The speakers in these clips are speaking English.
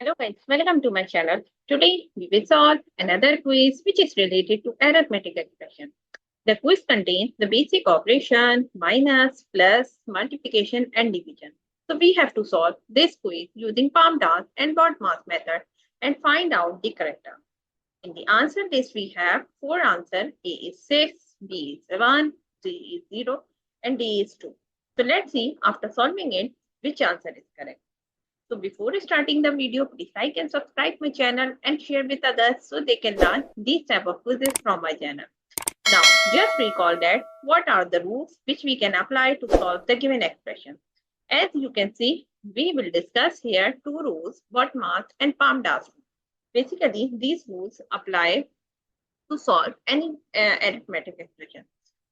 Hello guys, welcome to my channel. Today we will solve another quiz which is related to arithmetic expression. The quiz contains the basic operation, minus, plus, multiplication and division. So we have to solve this quiz using PAMDAS and BODMAS method and find out the correct answer. In the answer list we have four answers. A is 6, B is 1, C is 0 and D is 2. So let's see after solving it which answer is correct. So before starting the video, please like and subscribe my channel and share with others so they can learn these type of quizzes from my channel. Now, just recall that what are the rules which we can apply to solve the given expression. As you can see, we will discuss here two rules, BODMAS and PAMDAS. Basically, these rules apply to solve any arithmetic expression.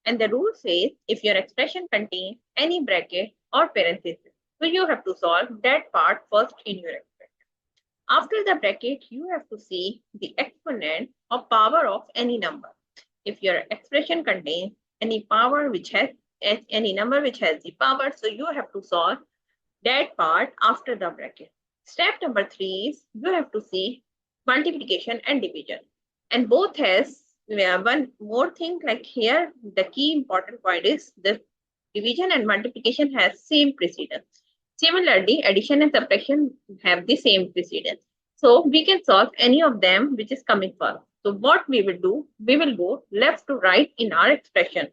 And the rule says if your expression contains any bracket or parenthesis, so you have to solve that part first in your expression. After the bracket, you have to see the exponent or power of any number. If your expression contains any power which has any number which has the power, so you have to solve that part after the bracket. Step number 3 is you have to see multiplication and division. And both has one more thing like here, the key important point is the division and multiplication has same precedence. Similarly, addition and subtraction have the same precedence. So we can solve any of them which is coming first. So what we will do, we will go left to right in our expression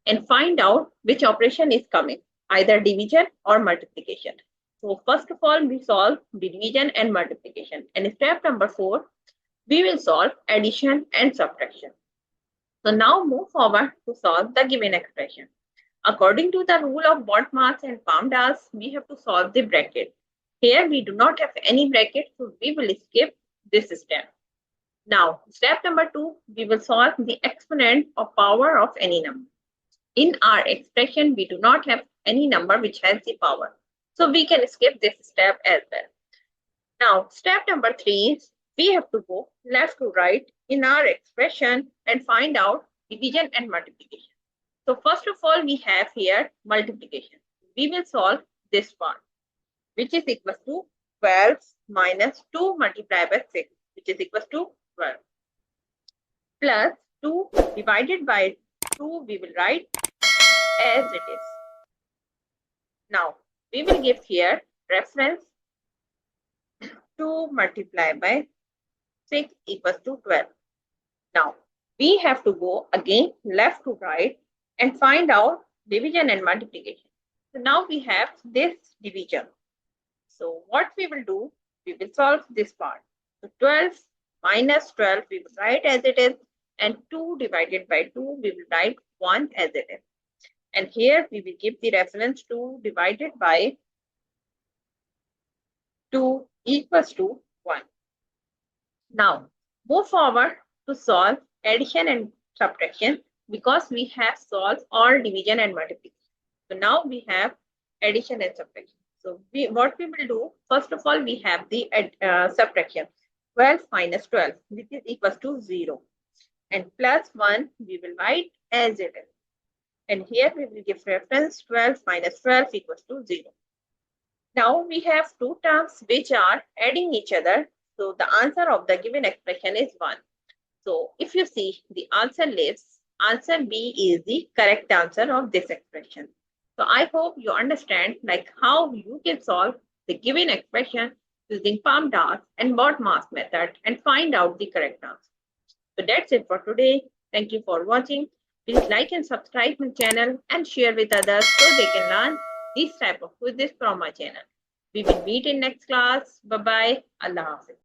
and find out which operation is coming, either division or multiplication. So first of all, we solve division and multiplication. And step number 4, we will solve addition and subtraction. So now move forward to solve the given expression. According to the rule of BODMAS and PAMDAS, we have to solve the bracket. Here we do not have any bracket, so we will skip this step. Now, step number 2, we will solve the exponent or power of any number. In our expression, we do not have any number which has the power. So we can skip this step as well. Now, step number 3 is we have to go left to right in our expression and find out division and multiplication. So first of all, we have here multiplication. We will solve this part, which is equal to 12 minus 2 multiplied by 6, which is equal to 12. Plus 2 divided by 2, we will write as it is. Now, we will give here reference 2 multiplied by 6 equals to 12. Now, we have to go again left to right and find out division and multiplication. So now we have this division. So what we will do, we will solve this part. So 12 minus 12 we will write as it is, and 2 divided by 2 we will write 1 as it is. And here we will give the reference 2 divided by 2 equals to 1. Now move forward to solve addition and subtraction because we have solved all division and multiplication. So now we have addition and subtraction. So what we will do, first of all, we have the subtraction. 12 minus 12, which is equals to 0. And plus 1, we will write as it is. And here we will give reference 12 minus 12 equals to 0. Now we have two terms which are adding each other. So the answer of the given expression is 1. So if you see the answer list, answer B is the correct answer of this expression. So I hope you understand like how you can solve the given expression using PAMDAS and BODMAS method and find out the correct answer. So that's it for today. Thank you for watching. Please like and subscribe my channel and share with others so they can learn this type of quizzes from my channel. We will meet in next class. Bye bye. Allah Hafiz.